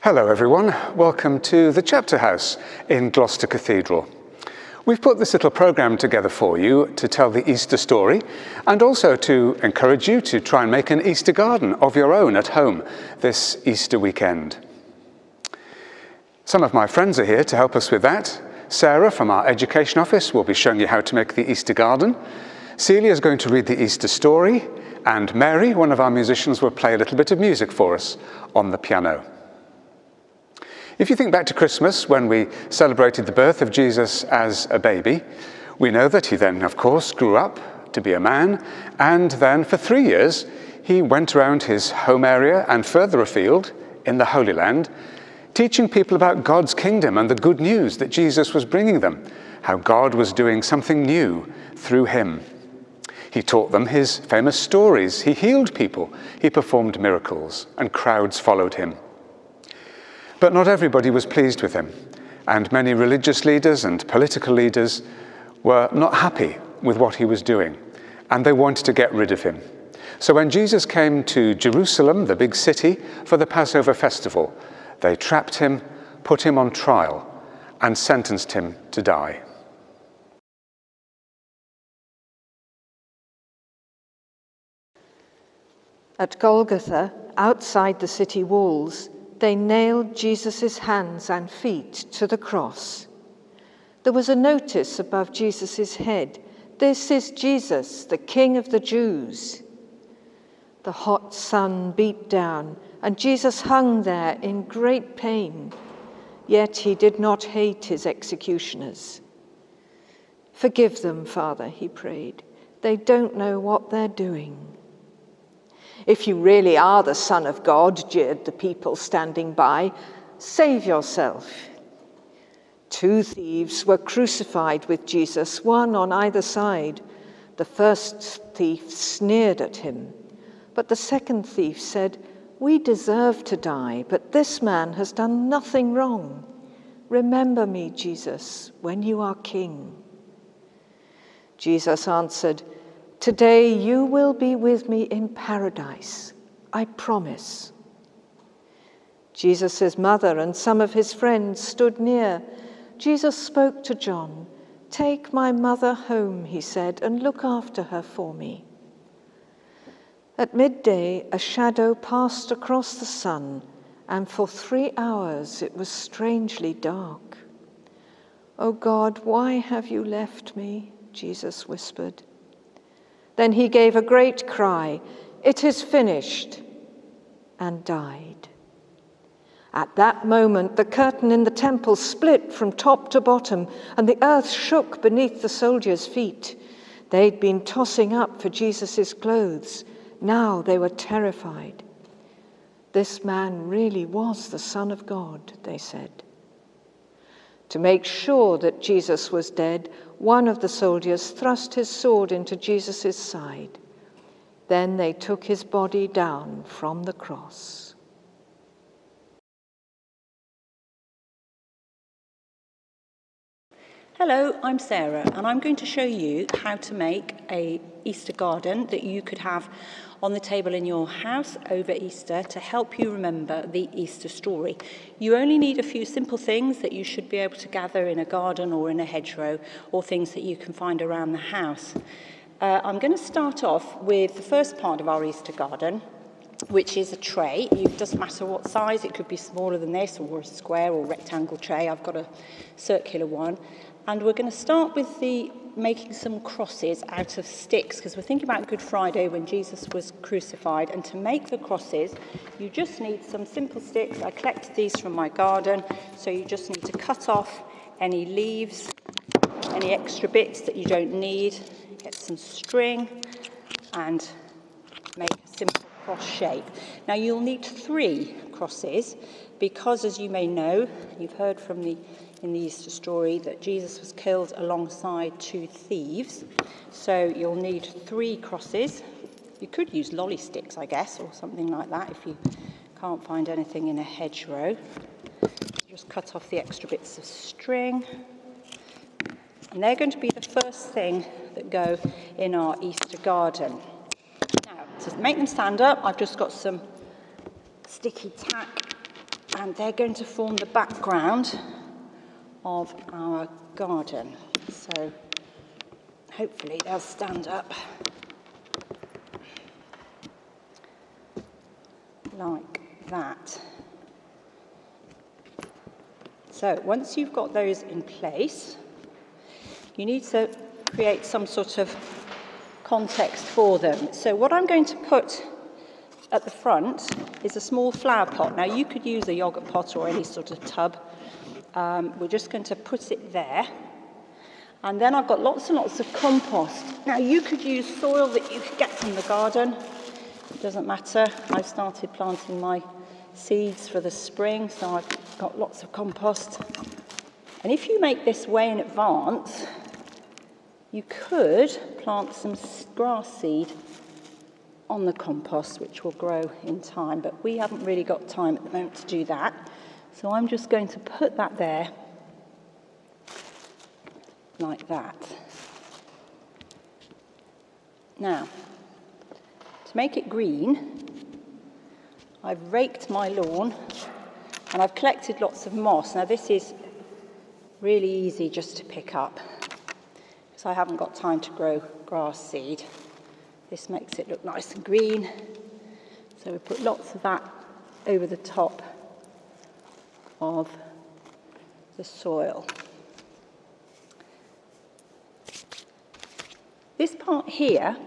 Hello everyone, welcome to the Chapter House in Gloucester Cathedral. We've put this little programme together for you to tell the Easter story and also to encourage you to try and make an Easter garden of your own at home this Easter weekend. Some of my friends are here to help us with that. Sarah from our Education Office will be showing you how to make the Easter garden. Celia is going to read the Easter story, and Mary, one of our musicians, will play a little bit of music for us on the piano. If you think back to Christmas, when we celebrated the birth of Jesus as a baby, we know that he then, of course, grew up to be a man, and then for 3 years, he went around his home area and further afield in the Holy Land, teaching people about God's kingdom and the good news that Jesus was bringing them, how God was doing something new through him. He taught them his famous stories, he healed people, he performed miracles, and crowds followed him. But not everybody was pleased with him, and many religious leaders and political leaders were not happy with what he was doing, and they wanted to get rid of him. So when Jesus came to Jerusalem, the big city, for the Passover festival, they trapped him, put him on trial, and sentenced him to die. At Golgotha, outside the city walls, they nailed Jesus' hands and feet to the cross. There was a notice above Jesus' head, "This is Jesus, the King of the Jews." The hot sun beat down, and Jesus hung there in great pain. Yet he did not hate his executioners. "Forgive them, Father," he prayed. "They don't know what they're doing." "If you really are the Son of God," jeered the people standing by, "save yourself." 2 thieves were crucified with Jesus, one on either side. The first thief sneered at him, but the second thief said, "We deserve to die, but this man has done nothing wrong. Remember me, Jesus, when you are king." Jesus answered, "Today you will be with me in paradise, I promise." Jesus' mother and some of his friends stood near. Jesus spoke to John. "Take my mother home," he said, "and look after her for me." At midday, a shadow passed across the sun, and for 3 hours it was strangely dark. "Oh God, why have you left me?" Jesus whispered. Then he gave a great cry, "It is finished," and died. At that moment, the curtain in the temple split from top to bottom, and the earth shook beneath the soldiers' feet. They'd been tossing up for Jesus' clothes. Now they were terrified. This man really was the Son of God, they said. To make sure that Jesus was dead, one of the soldiers thrust his sword into Jesus' side. Then they took his body down from the cross. Hello, I'm Sarah, and I'm going to show you how to make an Easter garden that you could have on the table in your house over Easter to help you remember the Easter story. You only need a few simple things that you should be able to gather in a garden or in a hedgerow, or things that you can find around the house. I'm going to start off with the first part of our Easter garden, which is a tray. It doesn't matter what size, it could be smaller than this, or a square or rectangle tray. I've got a circular one. And we're going to start with making some crosses out of sticks, because we're thinking about Good Friday when Jesus was crucified. And to make the crosses, you just need some simple sticks. I collected these from my garden, so you just need to cut off any leaves, any extra bits that you don't need, get some string, and make a simple cross shape. Now you'll need 3 crosses, because as you may know, you've heard in the Easter story that Jesus was killed alongside 2 thieves. So you'll need 3 crosses. You could use lolly sticks, I guess, or something like that if you can't find anything in a hedgerow. Just cut off the extra bits of string. And they're going to be the first thing that go in our Easter garden. Now, to make them stand up, I've just got some sticky tack and they're going to form the background of our garden. So hopefully they'll stand up like that. So once you've got those in place, you need to create some sort of context for them. So what I'm going to put at the front is a small flower pot. Now you could use a yogurt pot or any sort of tub. We're just going to put it there. And then I've got lots and lots of compost. Now you could use soil that you could get from the garden. It doesn't matter. I've started planting my seeds for the spring, so I've got lots of compost. And if you make this way in advance, you could plant some grass seed on the compost, which will grow in time, but we haven't really got time at the moment to do that. So I'm just going to put that there, like that. Now, to make it green, I've raked my lawn and I've collected lots of moss. Now this is really easy just to pick up, because I haven't got time to grow grass seed. This makes it look nice and green. So we put lots of that over the top of the soil. This part here,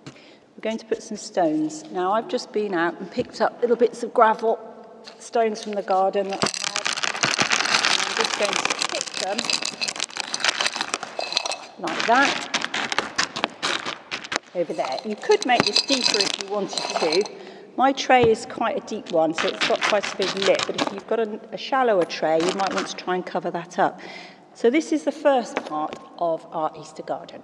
we're going to put some stones. Now I've just been out and picked up little bits of gravel, stones from the garden that I had. And I'm just going to pick them like that. Over there. You could make this deeper if you wanted to. My tray is quite a deep one, so it's got quite a big lip, but if you've got a shallower tray, you might want to try and cover that up. So this is the first part of our Easter garden.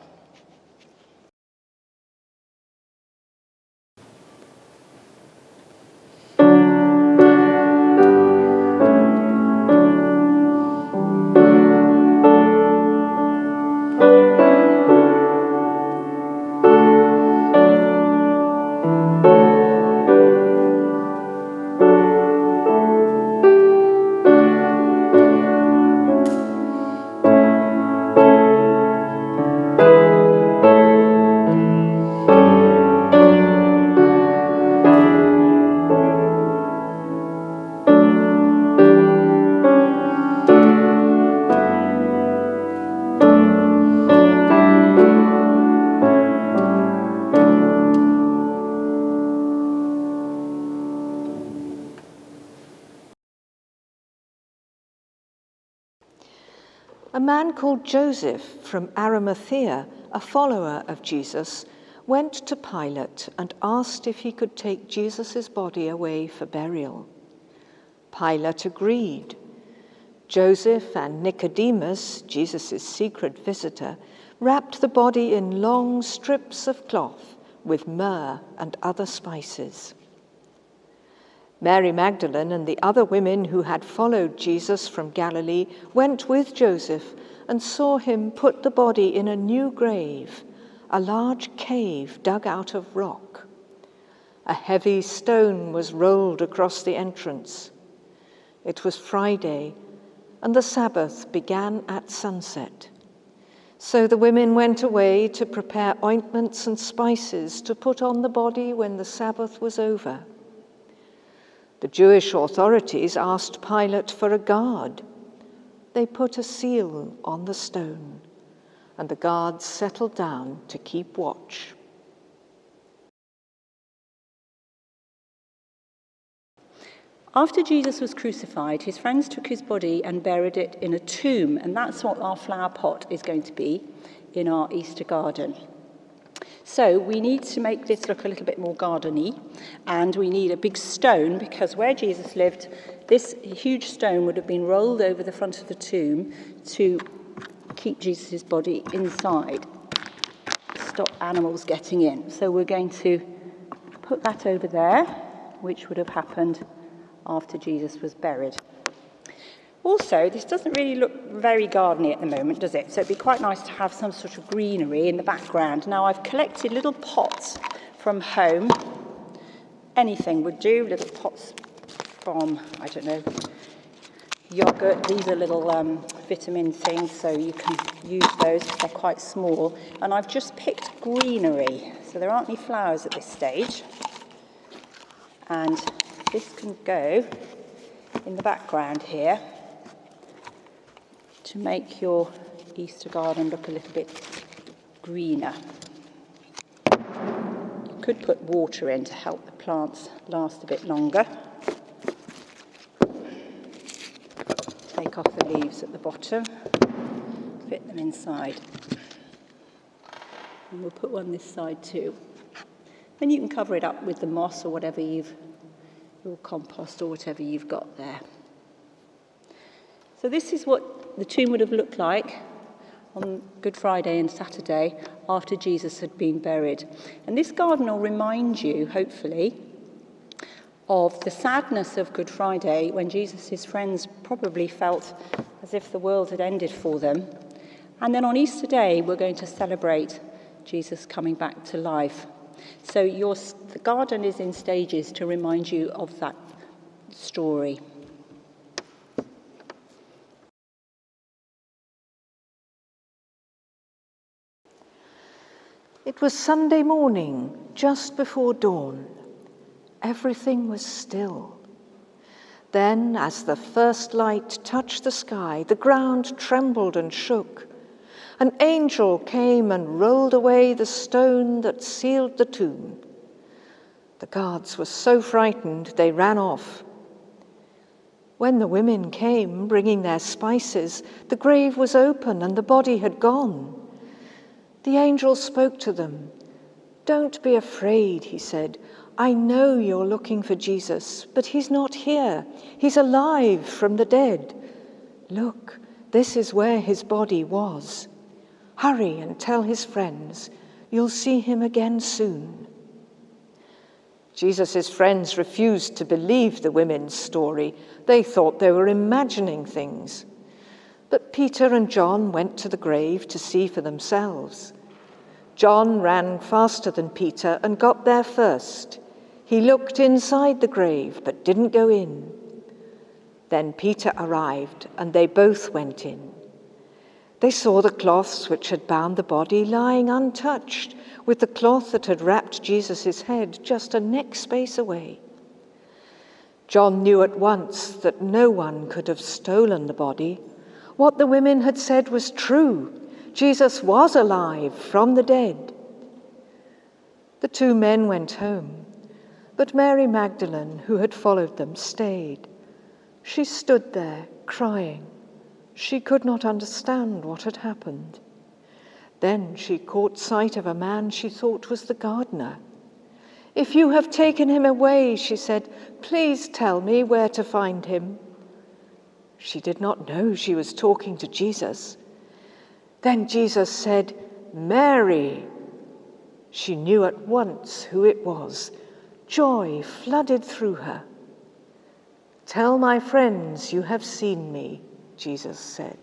A man called Joseph from Arimathea, a follower of Jesus, went to Pilate and asked if he could take Jesus' body away for burial. Pilate agreed. Joseph and Nicodemus, Jesus' secret visitor, wrapped the body in long strips of cloth with myrrh and other spices. Mary Magdalene and the other women who had followed Jesus from Galilee went with Joseph and saw him put the body in a new grave, a large cave dug out of rock. A heavy stone was rolled across the entrance. It was Friday, and the Sabbath began at sunset. So the women went away to prepare ointments and spices to put on the body when the Sabbath was over. The Jewish authorities asked Pilate for a guard. They put a seal on the stone, and the guards settled down to keep watch. After Jesus was crucified, his friends took his body and buried it in a tomb, and that's what our flower pot is going to be in our Easter garden. So we need to make this look a little bit more garden-y, and we need a big stone, because where Jesus lived, this huge stone would have been rolled over the front of the tomb to keep Jesus' body inside, stop animals getting in. So we're going to put that over there, which would have happened after Jesus was buried. Also, this doesn't really look very gardeny at the moment, does it? So it'd be quite nice to have some sort of greenery in the background. Now, I've collected little pots from home. Anything would do, little pots from, I don't know, yogurt. These are little vitamin things, so you can use those. They're quite small. And I've just picked greenery, so there aren't any flowers at this stage. And this can go in the background here to make your Easter garden look a little bit greener. You could put water in to help the plants last a bit longer. Take off the leaves at the bottom, fit them inside. And we'll put one this side too. Then you can cover it up with the moss or whatever your compost or whatever you've got there. So this is what the tomb would have looked like on Good Friday and Saturday after Jesus had been buried. And this garden will remind you, hopefully, of the sadness of Good Friday when Jesus' friends probably felt as if the world had ended for them. And then on Easter Day, we're going to celebrate Jesus coming back to life. So the garden is in stages to remind you of that story. It was Sunday morning, just before dawn. Everything was still. Then, as the first light touched the sky, the ground trembled and shook. An angel came and rolled away the stone that sealed the tomb. The guards were so frightened they ran off. When the women came, bringing their spices, the grave was open and the body had gone. The angel spoke to them. "Don't be afraid," he said. "I know you're looking for Jesus, but he's not here. He's alive from the dead. Look, this is where his body was. Hurry and tell his friends. You'll see him again soon." Jesus' friends refused to believe the women's story. They thought they were imagining things. But Peter and John went to the grave to see for themselves. John ran faster than Peter and got there first. He looked inside the grave but didn't go in. Then Peter arrived and they both went in. They saw the cloths which had bound the body lying untouched, with the cloth that had wrapped Jesus' head just a neck space away. John knew at once that no one could have stolen the body. What the women had said was true. Jesus was alive from the dead. The two men went home, but Mary Magdalene, who had followed them, stayed. She stood there, crying. She could not understand what had happened. Then she caught sight of a man she thought was the gardener. "If you have taken him away," she said, "please tell me where to find him." She did not know she was talking to Jesus. Then Jesus said, "Mary." She knew at once who it was. Joy flooded through her. "Tell my friends you have seen me," Jesus said.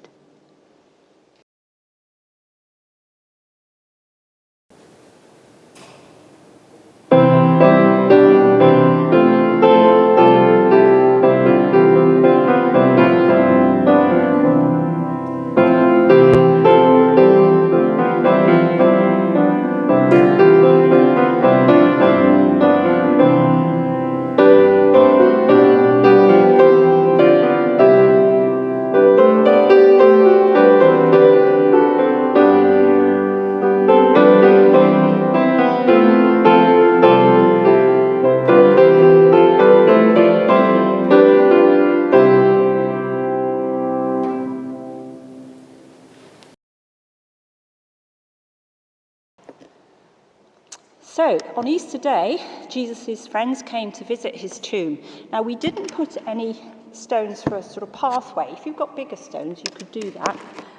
So, on Easter Day, Jesus' friends came to visit his tomb. Now, we didn't put any stones for a sort of pathway. If you've got bigger stones, you could do that.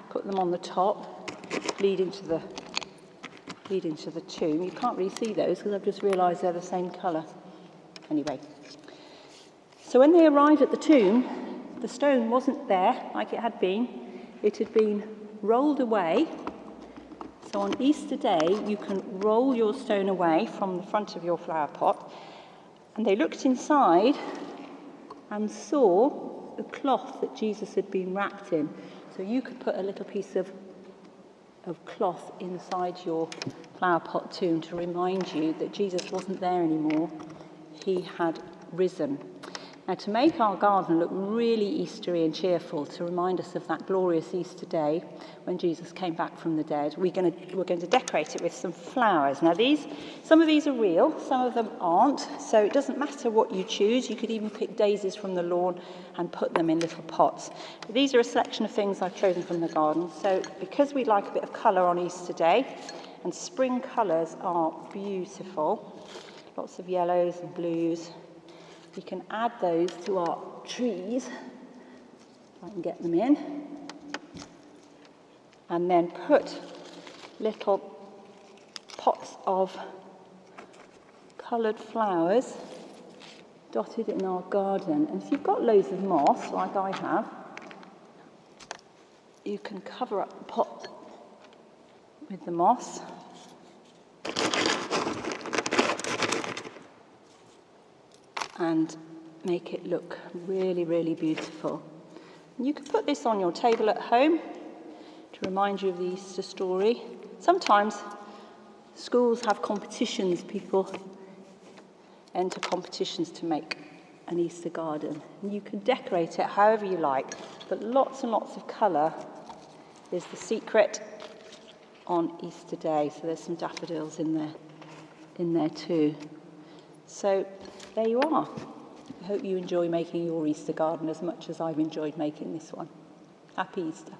Put them on the top, lead into the tomb. You can't really see those because I've just realised they're the same colour. Anyway, so when they arrived at the tomb, the stone wasn't there like it had been. It had been rolled away. So on Easter Day, you can roll your stone away from the front of your flower pot. And they looked inside and saw the cloth that Jesus had been wrapped in. So you could put a little piece of cloth inside your flower pot tomb to remind you that Jesus wasn't there anymore. He had risen. Now, to make our garden look really Eastery and cheerful, to remind us of that glorious Easter day when Jesus came back from the dead, we're going to decorate it with some flowers. Now, some of these are real, some of them aren't, so it doesn't matter what you choose. You could even pick daisies from the lawn and put them in little pots. But these are a selection of things I've chosen from the garden. So because we like a bit of colour on Easter Day, and spring colours are beautiful, lots of yellows and blues, we can add those to our trees, if I can get them in, and then put little pots of coloured flowers dotted in our garden. And if you've got loads of moss, like I have, you can cover up the pot with the moss. And make it look really, really beautiful. And you can put this on your table at home to remind you of the Easter story. Sometimes schools have competitions. People enter competitions to make an Easter garden. And you can decorate it however you like, but lots and lots of colour is the secret on Easter Day. So there's some daffodils in there too. So there you are. I hope you enjoy making your Easter garden as much as I've enjoyed making this one. Happy Easter.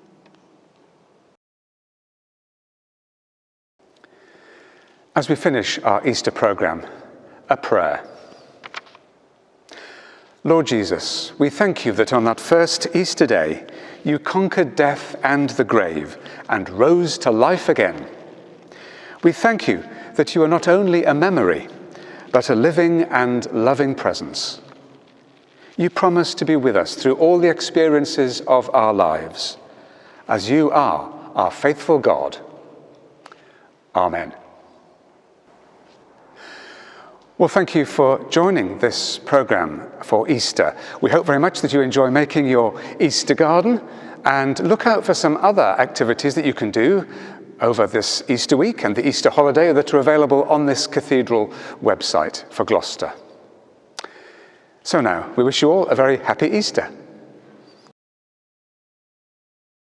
As we finish our Easter programme, a prayer. Lord Jesus, we thank you that on that first Easter day, you conquered death and the grave and rose to life again. We thank you that you are not only a memory, but a living and loving presence. You promise to be with us through all the experiences of our lives, as you are our faithful God. Amen. Well, thank you for joining this programme for Easter. We hope very much that you enjoy making your Easter garden, and look out for some other activities that you can do over this Easter week and the Easter holiday that are available on this cathedral website for Gloucester. So now, we wish you all a very happy Easter.